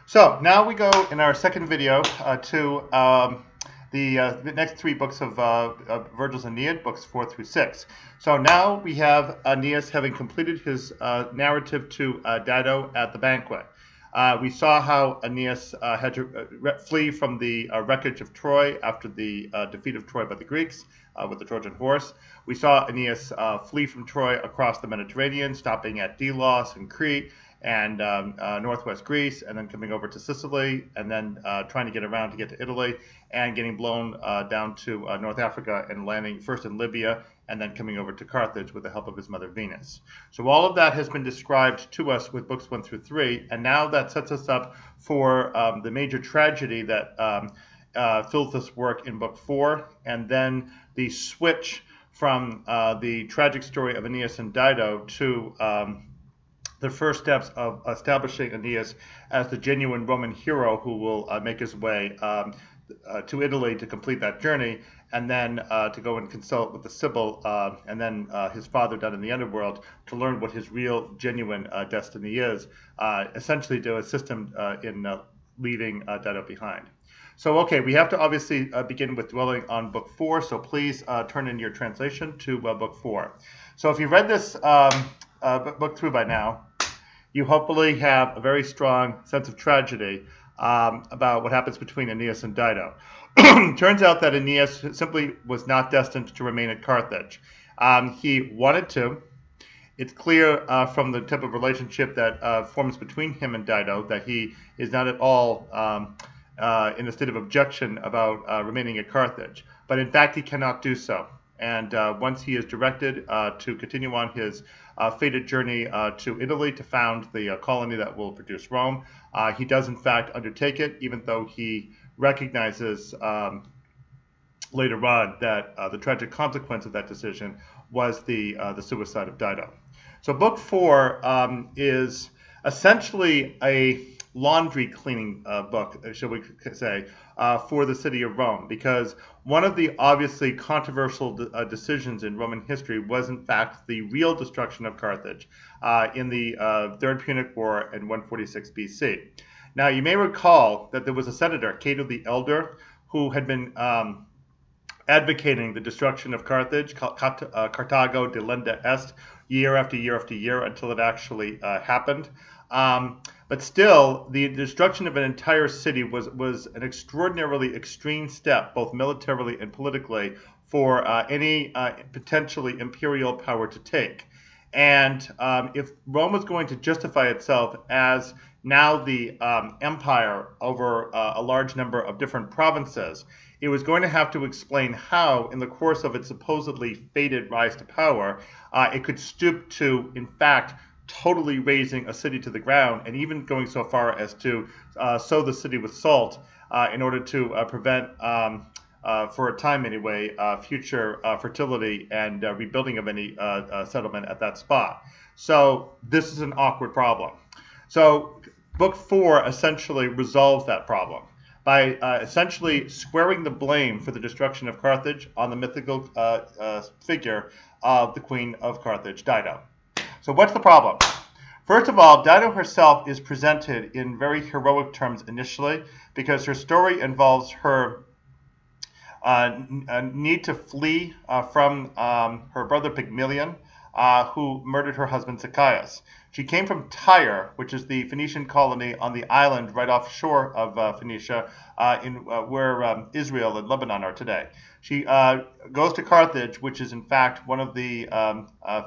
So now we go in our second video to the next three books of Virgil's Aeneid, books 4 through 6. So now we have Aeneas having completed his narrative to Dido at the banquet. We saw how Aeneas had to flee from the wreckage of Troy after the defeat of Troy by the Greeks with the Trojan horse. We saw Aeneas flee from Troy across the Mediterranean, stopping at Delos and Crete and northwest Greece, and then coming over to Sicily, and then trying to get around to get to Italy, and getting blown down to North Africa and landing first in Libya, and then coming over to Carthage with the help of his mother Venus. So all of that has been described to us with books 1 through 3, and now that sets us up for the major tragedy that fills this work in book 4, and then the switch from the tragic story of Aeneas and Dido to the first steps of establishing Aeneas as the genuine Roman hero who will make his way to Italy to complete that journey, and then to go and consult with the Sibyl, and then his father down in the underworld to learn what his real, genuine destiny is, essentially to assist him in leaving Dido behind. So, okay, we have to obviously begin with dwelling on book 4, so please turn in your translation to book 4. So if you've read this book through by now, you hopefully have a very strong sense of tragedy about what happens between Aeneas and Dido. Turns out that Aeneas simply was not destined to remain at Carthage. He wanted to. It's clear from the type of relationship that forms between him and Dido that he is not at all in a state of objection about remaining at Carthage. But in fact, he cannot do so. And once he is directed to continue on his fated journey to Italy to found the colony that will produce Rome, he does in fact undertake it, even though he recognizes later on that the tragic consequence of that decision was the suicide of Dido. So book 4 is essentially a laundry cleaning book, shall we say, for the city of Rome, because one of the obviously controversial decisions in Roman history was in fact the real destruction of Carthage in the Third Punic War in 146 BC. Now you may recall that there was a senator, Cato the Elder, who had been advocating the destruction of Carthage, Carthago delenda est, year after year after year until it actually happened. But still, the destruction of an entire city was an extraordinarily extreme step, both militarily and politically, for any potentially imperial power to take. And if Rome was going to justify itself as now the empire over a large number of different provinces, it was going to have to explain how, in the course of its supposedly fated rise to power, it could stoop to, in fact, totally razing a city to the ground, and even going so far as to sow the city with salt in order to prevent, for a time anyway, future fertility and rebuilding of any settlement at that spot. So this is an awkward problem. So book 4 essentially resolves that problem by essentially squaring the blame for the destruction of Carthage on the mythical figure of the Queen of Carthage, Dido. So what's the problem? First of all, Dido herself is presented in very heroic terms initially because her story involves her need to flee from her brother Pygmalion, who murdered her husband Zacchaeus. She came from Tyre, which is the Phoenician colony on the island right offshore of Phoenicia, where Israel and Lebanon are today. She goes to Carthage, which is in fact one of the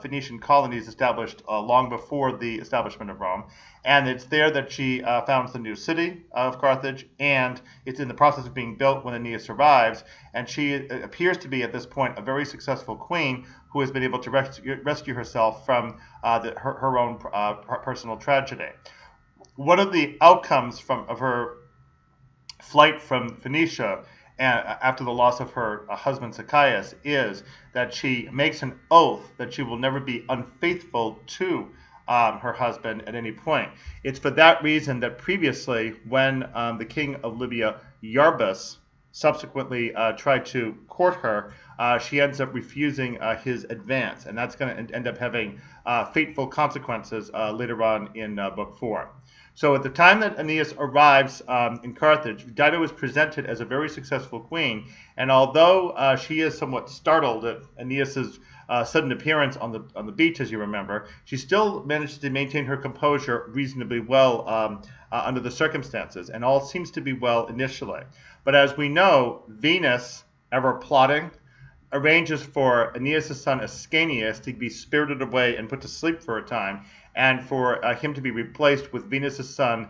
Phoenician colonies established long before the establishment of Rome. And it's there that she founds the new city of Carthage, and it's in the process of being built when Aeneas arrives. And she appears to be, at this point, a very successful queen who has been able to rescue herself from her own personal tragedy. One of the outcomes of her flight from Phoenicia after the loss of her husband Zacchaeus is that she makes an oath that she will never be unfaithful to her husband at any point. It's for that reason that previously, when the king of Libya, Iarbas, subsequently tried to court her, she ends up refusing his advance, and that's going to end up having fateful consequences later on in book 4. So at the time that Aeneas arrives in Carthage, Dido is presented as a very successful queen, and although she is somewhat startled at Aeneas's sudden appearance on the beach, as you remember, she still manages to maintain her composure reasonably well under the circumstances, and all seems to be well initially. But as we know, Venus, ever plotting, arranges for Aeneas' son Ascanius to be spirited away and put to sleep for a time, and for him to be replaced with Venus' son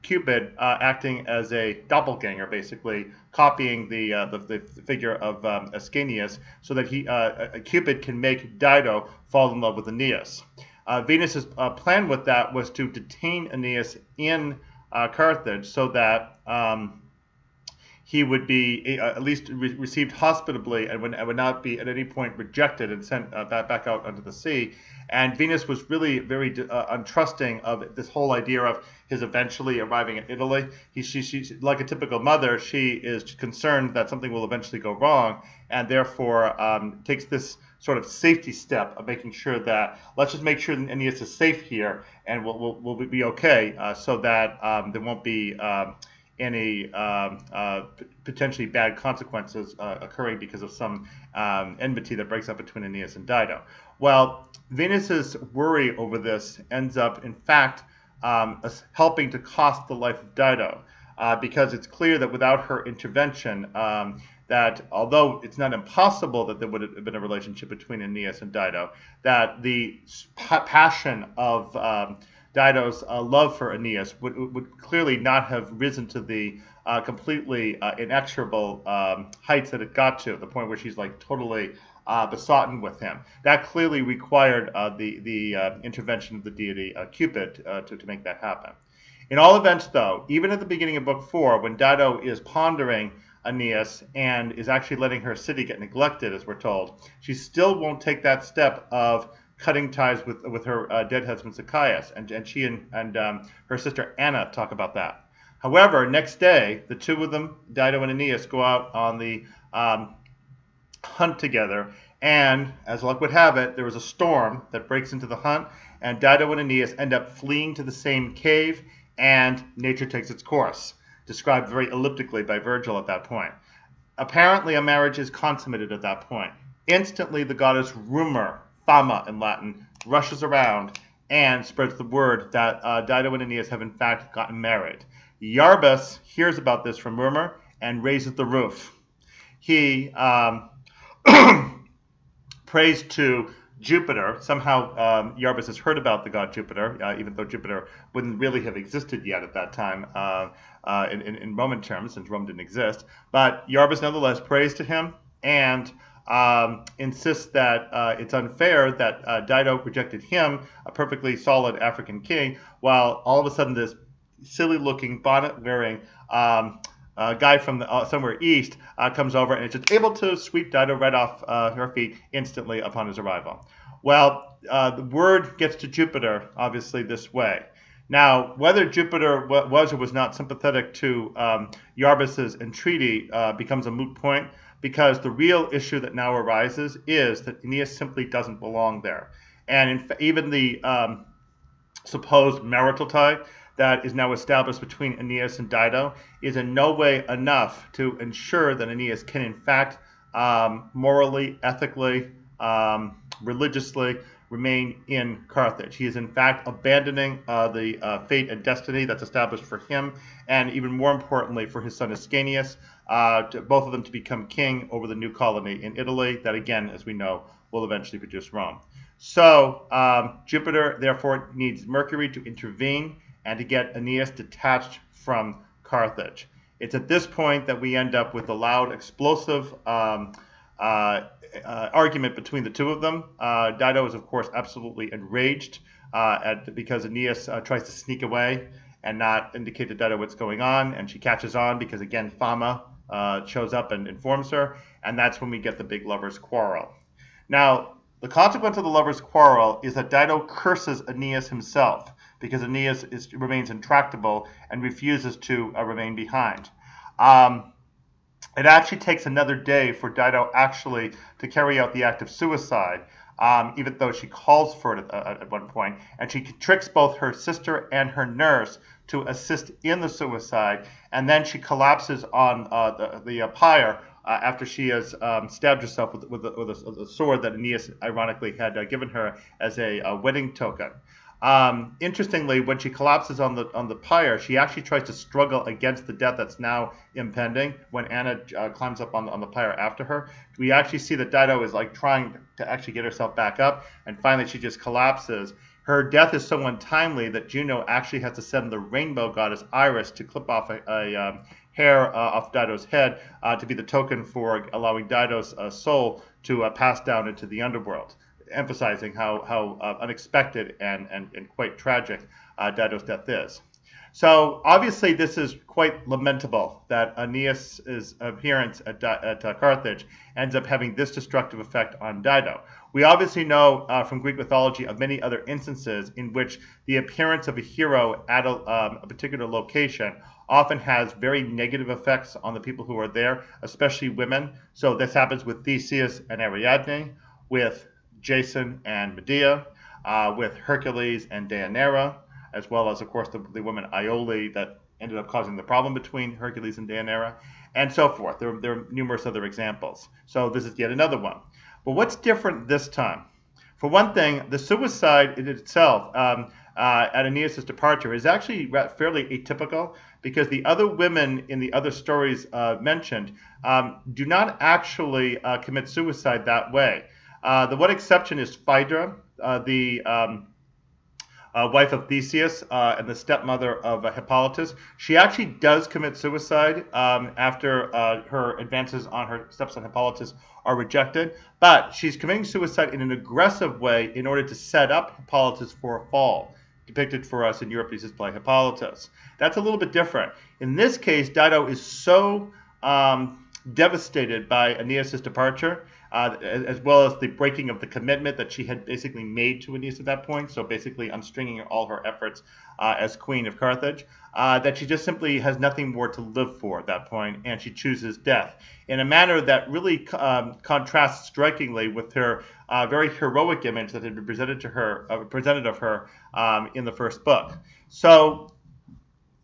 Cupid acting as a doppelganger, basically copying the figure of Ascanius, so that Cupid can make Dido fall in love with Aeneas. Venus's plan with that was to detain Aeneas in Carthage so that he would be at least received hospitably and would not be at any point rejected and sent back out onto the sea. And Venus was really very untrusting of this whole idea of his eventually arriving in Italy. She's like a typical mother. She is concerned that something will eventually go wrong, and therefore takes this sort of safety step of making sure that let's just make sure that Aeneas is safe here, and we'll be okay, so that there won't be any potentially bad consequences occurring because of some enmity that breaks up between Aeneas and Dido. Well, Venus's worry over this ends up, in fact, helping to cost the life of Dido, because it's clear that without her intervention, that although it's not impossible that there would have been a relationship between Aeneas and Dido, that the passion of Dido's love for Aeneas would clearly not have risen to the completely inexorable heights that it got to, the point where she's like totally besotted with him. That clearly required the intervention of the deity Cupid to make that happen. In all events, though, even at the beginning of Book 4, when Dido is pondering Aeneas and is actually letting her city get neglected, as we're told, she still won't take that step of cutting ties with her dead husband Zacchaeus, and she and her sister Anna talk about that. However, next day, the two of them, Dido and Aeneas, go out on the hunt together, and as luck would have it, there is a storm that breaks into the hunt, and Dido and Aeneas end up fleeing to the same cave, and nature takes its course, described very elliptically by Virgil at that point. Apparently, a marriage is consummated at that point. Instantly, the goddess Rumor, Fama in Latin, rushes around and spreads the word that Dido and Aeneas have in fact gotten married. Iarbas hears about this from Rumor and raises the roof. He prays to Jupiter. Somehow Iarbas has heard about the god Jupiter, even though Jupiter wouldn't really have existed yet at that time in Roman terms, since Rome didn't exist. But Iarbas nonetheless prays to him and insists that it's unfair that Dido rejected him, a perfectly solid African king, while all of a sudden this silly-looking bonnet-wearing guy from somewhere east comes over and is just able to sweep Dido right off her feet instantly upon his arrival. Well, the word gets to Jupiter, obviously, this way. Now, whether Jupiter was or was not sympathetic to Iarbas's entreaty becomes a moot point, because the real issue that now arises is that Aeneas simply doesn't belong there. And even the supposed marital tie that is now established between Aeneas and Dido is in no way enough to ensure that Aeneas can in fact morally, ethically, religiously remain in Carthage. He is in fact abandoning the fate and destiny that's established for him, and even more importantly for his son Ascanius, both of them to become king over the new colony in Italy that, again, as we know, will eventually produce Rome. So Jupiter therefore needs Mercury to intervene and to get Aeneas detached from Carthage. It's at this point that we end up with a loud, explosive argument between the two of them. Dido is, of course, absolutely enraged because Aeneas tries to sneak away and not indicate to Dido what's going on, and she catches on because, again, Fama shows up and informs her, and that's when we get the big lovers' quarrel. Now, the consequence of the lovers' quarrel is that Dido curses Aeneas himself, because Aeneas remains intractable and refuses to remain behind. It actually takes another day for Dido actually to carry out the act of suicide, even though she calls for it at one point, and she tricks both her sister and her nurse to assist in the suicide, and then she collapses on the pyre after she has stabbed herself with a sword that Aeneas ironically had given her as a wedding token. Interestingly, when she collapses on the pyre, she actually tries to struggle against the death that's now impending. When Anna climbs up on the pyre after her, we actually see that Dido is like trying to actually get herself back up, and finally she just collapses. Her death is so untimely that Juno actually has to send the rainbow goddess Iris to clip off a hair off Dido's head to be the token for allowing Dido's soul to pass down into the underworld, emphasizing how unexpected and quite tragic Dido's death is. So obviously this is quite lamentable that Aeneas' appearance at Carthage ends up having this destructive effect on Dido. We obviously know from Greek mythology of many other instances in which the appearance of a hero at a particular location often has very negative effects on the people who are there, especially women. So this happens with Theseus and Ariadne, with Jason and Medea, with Hercules and Deianira, as well as, of course, the woman Iole that ended up causing the problem between Hercules and Deianira, and so forth. There are numerous other examples. So this is yet another one. But what's different this time? For one thing, the suicide in itself at Aeneas' departure is actually fairly atypical, because the other women in the other stories mentioned do not actually commit suicide that way. The one exception is Phaedra, the wife of Theseus and the stepmother of Hippolytus. She actually does commit suicide after her advances on her stepson Hippolytus are rejected, but she's committing suicide in an aggressive way in order to set up Hippolytus for a fall, depicted for us in Euripides' play Hippolytus. That's a little bit different. In this case, Dido is so devastated by Aeneas' departure, as well as the breaking of the commitment that she had basically made to Aeneas at that point, so basically unstringing all her efforts as queen of Carthage, that she just simply has nothing more to live for at that point, and she chooses death in a manner that really contrasts strikingly with her very heroic image that had been presented of her in the first book. So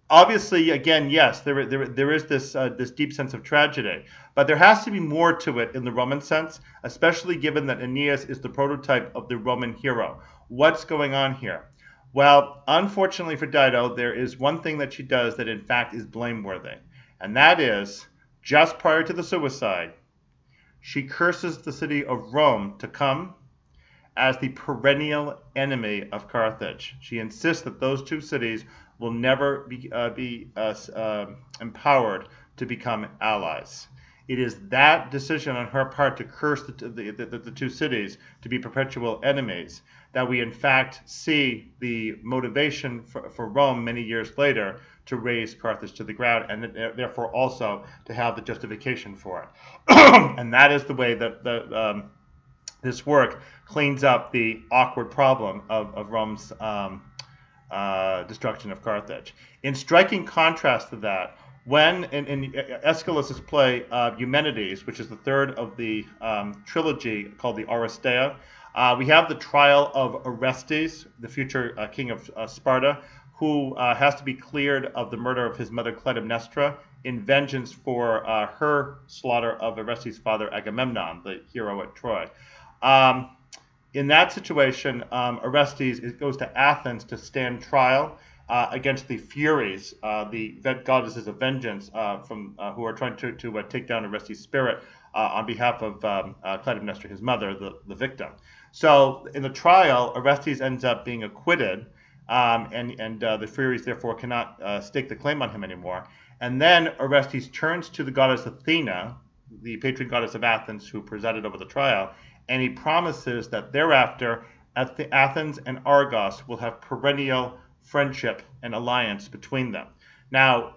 obviously, again, yes, there is this deep sense of tragedy, but there has to be more to it in the Roman sense, especially given that Aeneas is the prototype of the Roman hero. What's going on here? Well, unfortunately for Dido, there is one thing that she does that in fact is blameworthy, and that is, just prior to the suicide, she curses the city of Rome to come as the perennial enemy of Carthage. She insists that those two cities will never be empowered to become allies. It is that decision on her part to curse the two cities to be perpetual enemies that we in fact see the motivation for Rome many years later to raise Carthage to the ground, and therefore also to have the justification for it. And that is the way that this work cleans up the awkward problem of Rome's destruction of Carthage. In striking contrast to that, when in Aeschylus's play Eumenides, which is the third of the trilogy called the Oresteia, we have the trial of Orestes, the future king of Sparta, who has to be cleared of the murder of his mother Clytemnestra in vengeance for her slaughter of Orestes' father Agamemnon, the hero at Troy. In that situation, Orestes goes to Athens to stand trial against the Furies, the goddesses of vengeance, who are trying to take down Orestes' spirit on behalf of Clytemnestra, his mother, the victim. So in the trial, Orestes ends up being acquitted, and the Furies therefore cannot stake the claim on him anymore. And then Orestes turns to the goddess Athena, the patron goddess of Athens, who presided over the trial, and he promises that thereafter Athens and Argos will have perennial friendship and alliance between them. Now,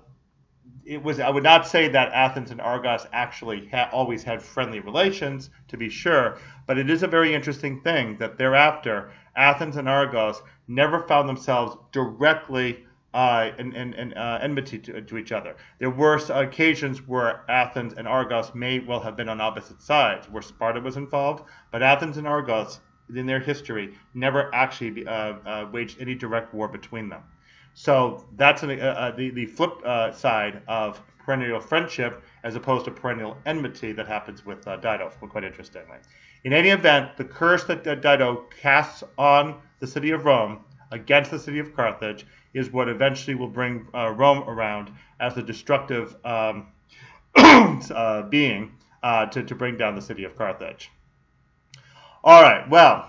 I would not say that Athens and Argos actually always had friendly relations, to be sure, but it is a very interesting thing that thereafter Athens and Argos never found themselves directly in enmity to each other. There were occasions where Athens and Argos may well have been on opposite sides, where Sparta was involved, but Athens and Argos in their history never actually waged any direct war between them. So that's the flip side of perennial friendship as opposed to perennial enmity that happens with Dido, quite interestingly. In any event, the curse that Dido casts on the city of Rome against the city of Carthage is what eventually will bring Rome around as the destructive being to bring down the city of Carthage. All right, well,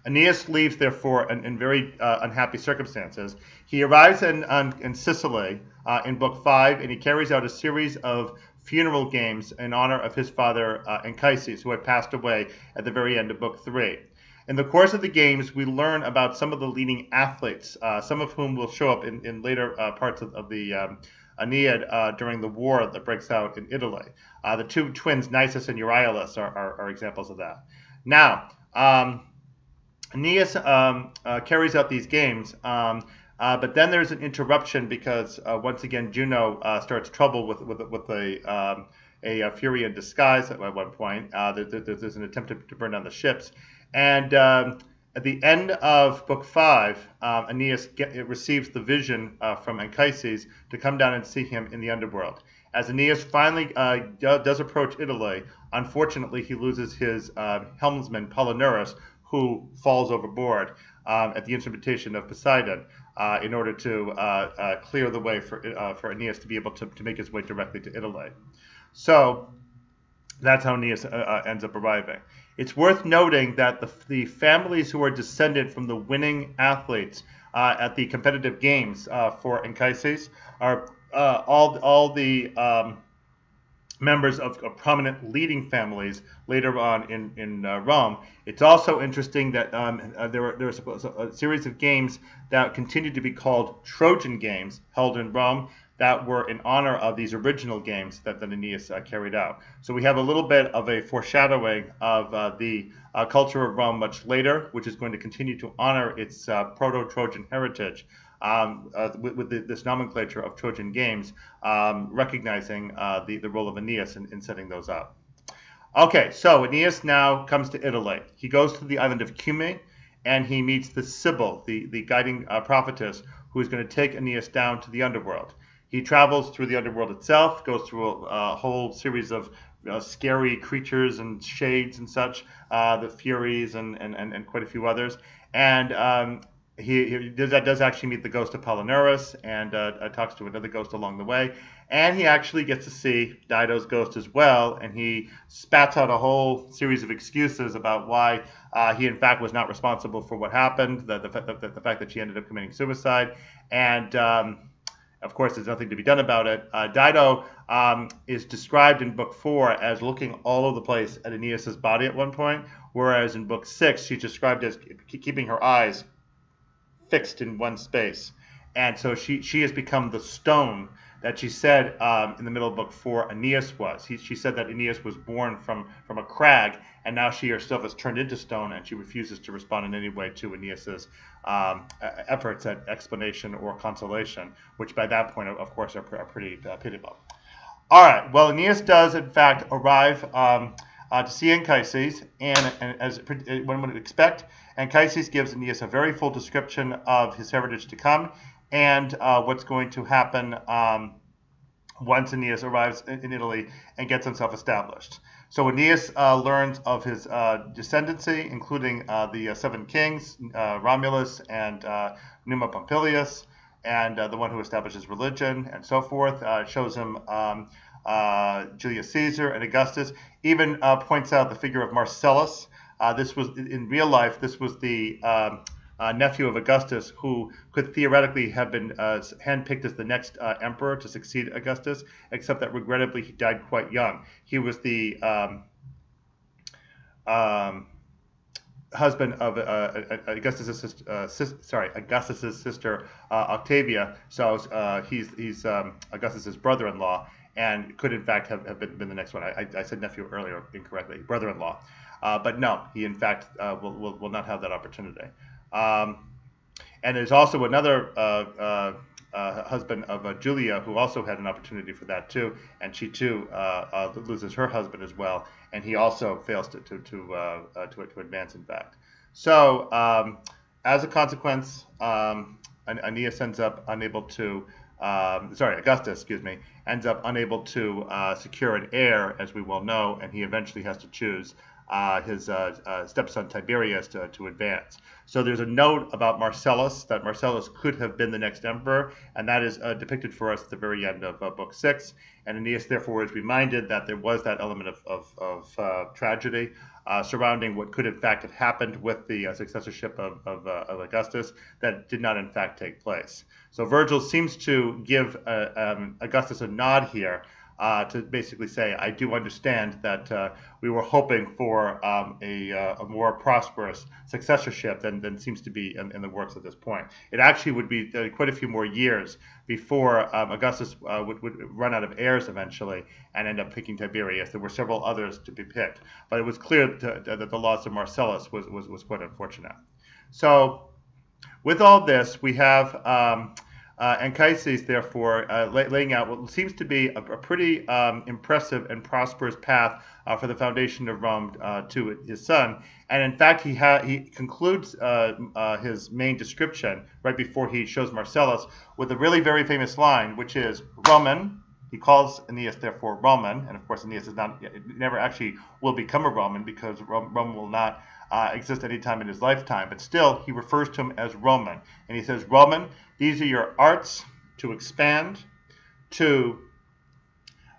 Aeneas leaves, therefore, in very unhappy circumstances. He arrives in Sicily in Book 5, and he carries out a series of funeral games in honor of his father Anchises, who had passed away at the very end of Book 3. In the course of the games, we learn about some of the leading athletes, some of whom will show up in later parts of the Aeneid during the war that breaks out in Italy. The two twins, Nisus and Euryalus, are examples of that. Now, Aeneas carries out these games, but then there's an interruption because once again Juno starts trouble with a fury in disguise at one point. There's an attempt to burn down the ships, and at the end of Book 5, Aeneas receives the vision from Anchises to come down and see him in the underworld. As Aeneas finally does approach Italy, unfortunately he loses his helmsman Palinurus, who falls overboard at the instrumentation of Poseidon in order to clear the way for Aeneas to be able to make his way directly to Italy. So that's how Aeneas ends up arriving. It's worth noting that the families who are descended from the winning athletes at the competitive games for Anchises are all the members of prominent leading families later on in Rome. It's also interesting that there was a series of games that continued to be called Trojan games held in Rome that were in honor of these original games that Aeneas carried out. So we have a little bit of a foreshadowing of the culture of Rome much later, which is going to continue to honor its proto-Trojan heritage. With this nomenclature of Trojan games, recognizing the role of Aeneas in setting those up. Okay, so Aeneas now comes to Italy. He goes to the island of Cumae, and he meets the Sibyl, the guiding prophetess, who is going to take Aeneas down to the underworld. He travels through the underworld itself, goes through a whole series of scary creatures and shades and such, the Furies and quite a few others, and he does actually meet the ghost of Palinurus and talks to another ghost along the way. And he actually gets to see Dido's ghost as well, and he spats out a whole series of excuses about why he in fact was not responsible for what happened, the fact that she ended up committing suicide, and of course there's nothing to be done about it. Dido is described in Book 4 as looking all over the place at Aeneas' body at one point, whereas in Book 6 she's described as keeping her eyes fixed in one space. And so she has become the stone that she said in the middle of Book 4 Aeneas was. She said that Aeneas was born from a crag, and now she herself has turned into stone, and she refuses to respond in any way to Aeneas's efforts at explanation or consolation, which by that point, of course, are pretty pitiable. All right, well, Aeneas does, in fact, arrive to see Anchises, and as one would expect, Anchises gives Aeneas a very full description of his heritage to come and what's going to happen once Aeneas arrives in Italy and gets himself established. So Aeneas learns of his descendancy, including the 7 kings, Romulus and Numa Pompilius, and the one who establishes religion and so forth, shows him Julius Caesar and Augustus, even points out the figure of Marcellus. This was, in real life, this was the nephew of Augustus, who could theoretically have been handpicked as the next emperor to succeed Augustus, except that regrettably he died quite young. He was the husband of Augustus's sister Octavia, so he's Augustus's brother-in-law, and could in fact have been the next one. I said nephew earlier incorrectly, brother-in-law. But no, he in fact will not have that opportunity. And there's also another husband of Julia who also had an opportunity for that too, and she too loses her husband as well, and he also fails to advance in fact. So as a consequence, Aeneas ends up unable to, Augustus, excuse me, ends up unable to secure an heir, as we well know, and he eventually has to choose his stepson Tiberius to advance. So there's a note about Marcellus, that Marcellus could have been the next emperor, and that is depicted for us at the very end of Book 6. And Aeneas, therefore, is reminded that there was that element of tragedy surrounding what could, in fact, have happened with the successorship of Augustus that did not, in fact, take place. So Virgil seems to give Augustus a nod here to basically say, I do understand that we were hoping for a more prosperous successorship than seems to be in the works at this point. It actually would be quite a few more years before Augustus would run out of heirs eventually and end up picking Tiberius. There were several others to be picked, but it was clear that the loss of Marcellus was quite unfortunate. So with all this, we have Anchises, therefore, laying out what seems to be a pretty impressive and prosperous path for the foundation of Rome to his son. And in fact, he concludes his main description right before he shows Marcellus with a really very famous line, which is Roman. He calls Aeneas, therefore, Roman. And of course, Aeneas never actually will become a Roman, because Rome will not exist any time in his lifetime. But still, he refers to him as Roman. And he says, Roman, these are your arts to expand, to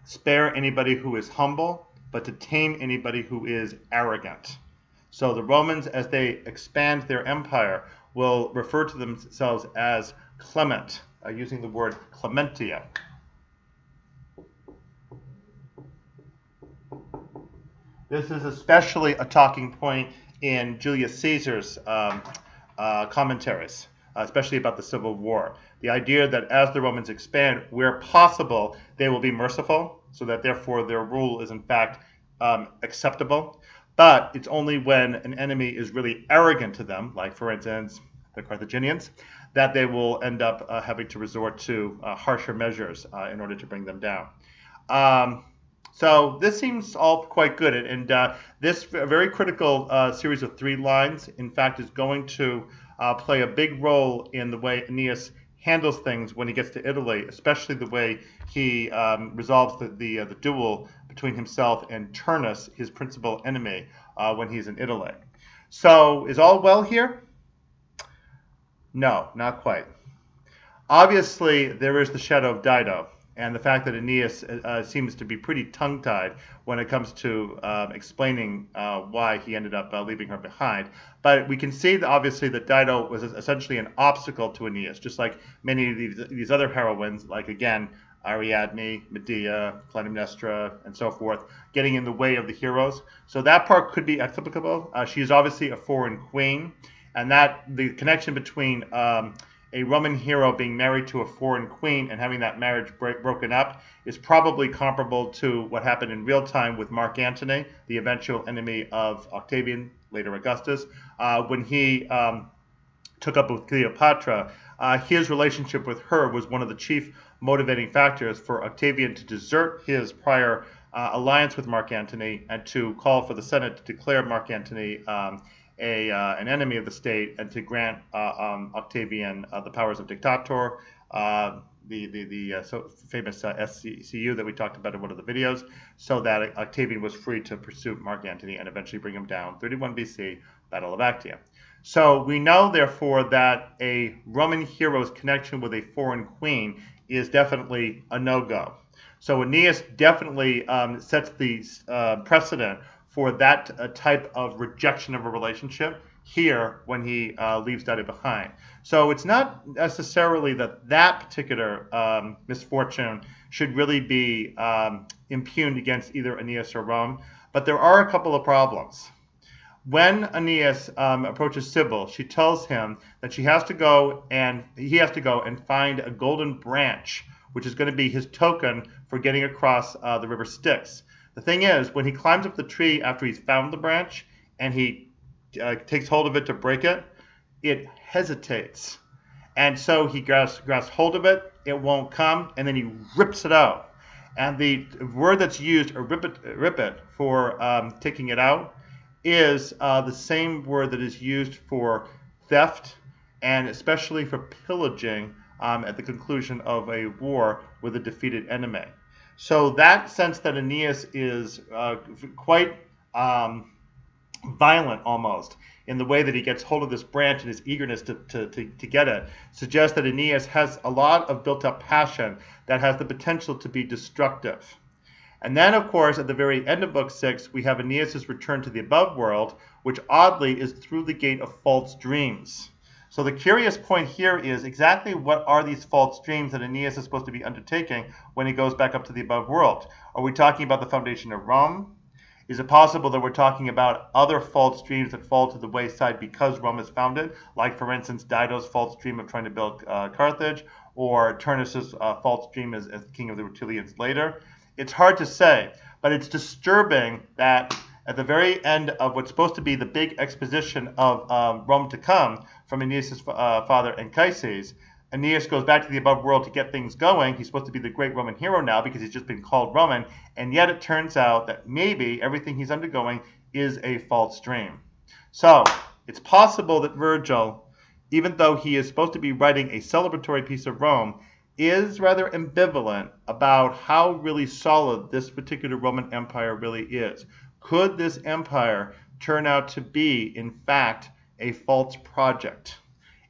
spare anybody who is humble, but to tame anybody who is arrogant. So the Romans, as they expand their empire, will refer to themselves as clement, using the word clementia. This is especially a talking point in Julius Caesar's commentaries, especially about the Civil War. The idea that as the Romans expand, where possible, they will be merciful, so that therefore their rule is in fact acceptable. But it's only when an enemy is really arrogant to them, like for instance the Carthaginians, that they will end up having to resort to harsher measures in order to bring them down. So this seems all quite good, and this very critical series of 3 lines, in fact, is going to play a big role in the way Aeneas handles things when he gets to Italy, especially the way he resolves the duel between himself and Turnus, his principal enemy, when he's in Italy. So is all well here? No, not quite. Obviously, there is the shadow of Dido, and the fact that Aeneas seems to be pretty tongue-tied when it comes to explaining why he ended up leaving her behind. But we can see that obviously that Dido was essentially an obstacle to Aeneas, just like many of these other heroines, like again, Ariadne, Medea, Clytemnestra, and so forth, getting in the way of the heroes. So that part could be explicable. She is obviously a foreign queen, and that the connection between a Roman hero being married to a foreign queen and having that marriage broken up is probably comparable to what happened in real time with Mark Antony, the eventual enemy of Octavian, later Augustus, when he took up with Cleopatra. His relationship with her was one of the chief motivating factors for Octavian to desert his prior alliance with Mark Antony and to call for the Senate to declare Mark Antony an enemy of the state, and to grant Octavian the powers of dictator, the so famous SCU that we talked about in one of the videos, so that Octavian was free to pursue Mark Antony and eventually bring him down. 31 BC, Battle of Actium. So we know, therefore, that a Roman hero's connection with a foreign queen is definitely a no-go. So Aeneas definitely sets the precedent for that type of rejection of a relationship here when he leaves Dido behind. So it's not necessarily that particular misfortune should really be impugned against either Aeneas or Rome, but there are a couple of problems. When Aeneas approaches Sibyl, she tells him that he has to go and find a golden branch, which is going to be his token for getting across the river Styx. The thing is, when he climbs up the tree after he's found the branch and he takes hold of it to break it, it hesitates. And so he grasps hold of it, it won't come, and then he rips it out. And the word that's used, rip it, for taking it out, is the same word that is used for theft and especially for pillaging at the conclusion of a war with a defeated enemy. So that sense that Aeneas is quite violent almost in the way that he gets hold of this branch and his eagerness to get it suggests that Aeneas has a lot of built-up passion that has the potential to be destructive. And then, of course, at the very end of Book 6, we have Aeneas' return to the above world, which oddly is through the gate of false dreams. So the curious point here is exactly what are these false dreams that Aeneas is supposed to be undertaking when he goes back up to the above world? Are we talking about the foundation of Rome? Is it possible that we're talking about other false dreams that fall to the wayside because Rome is founded, like, for instance, Dido's false dream of trying to build Carthage, or Turnus's false dream as king of the Rutilians later? It's hard to say, but it's disturbing that at the very end of what's supposed to be the big exposition of Rome to come from Aeneas' father Anchises, Aeneas goes back to the above world to get things going. He's supposed to be the great Roman hero now because he's just been called Roman, and yet it turns out that maybe everything he's undergoing is a false dream. So it's possible that Virgil, even though he is supposed to be writing a celebratory piece of Rome, is rather ambivalent about how really solid this particular Roman Empire really is. Could this empire turn out to be, in fact, a false project?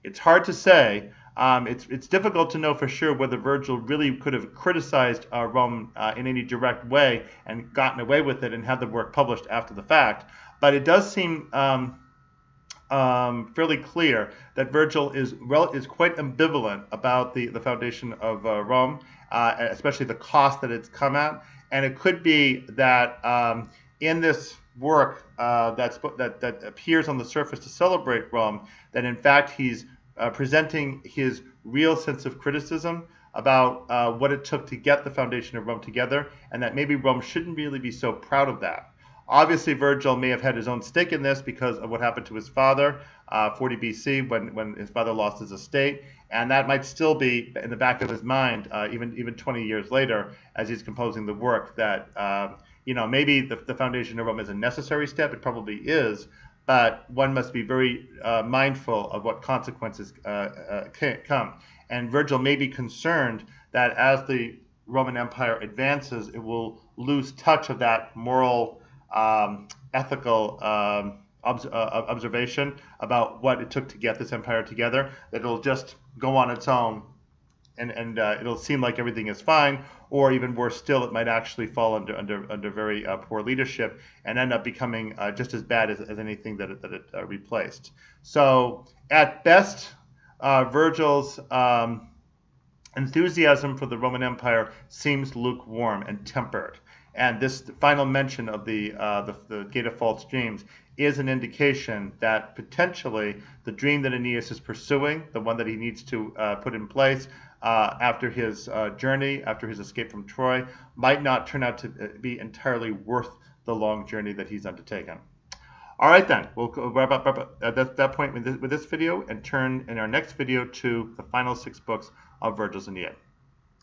It's hard to say. It's difficult to know for sure whether Virgil really could have criticized Rome in any direct way and gotten away with it and had the work published after the fact. But it does seem fairly clear that Virgil is quite ambivalent about the foundation of Rome, especially the cost that it's come at. And it could be that in this work that appears on the surface to celebrate Rome, that in fact he's presenting his real sense of criticism about what it took to get the foundation of Rome together, and that maybe Rome shouldn't really be so proud of that. Obviously, Virgil may have had his own stake in this because of what happened to his father, 40 BC, when his father lost his estate, and that might still be in the back of his mind, even 20 years later, as he's composing the work, that maybe the foundation of Rome is a necessary step. It probably is, but one must be very mindful of what consequences come. And Virgil may be concerned that as the Roman Empire advances, it will lose touch of that moral, ethical observation about what it took to get this empire together, that it'll just go on its own and it'll seem like everything is fine, or even worse still, it might actually fall under very poor leadership and end up becoming just as bad as anything that it replaced. So at best, Virgil's enthusiasm for the Roman Empire seems lukewarm and tempered. And this final mention of the Gate of False Dreams is an indication that potentially the dream that Aeneas is pursuing, the one that he needs to put in place after his journey, after his escape from Troy, might not turn out to be entirely worth the long journey that he's undertaken. All right, then, we'll wrap up at that point with this video and turn in our next video to the final 6 books of Virgil's Aeneid.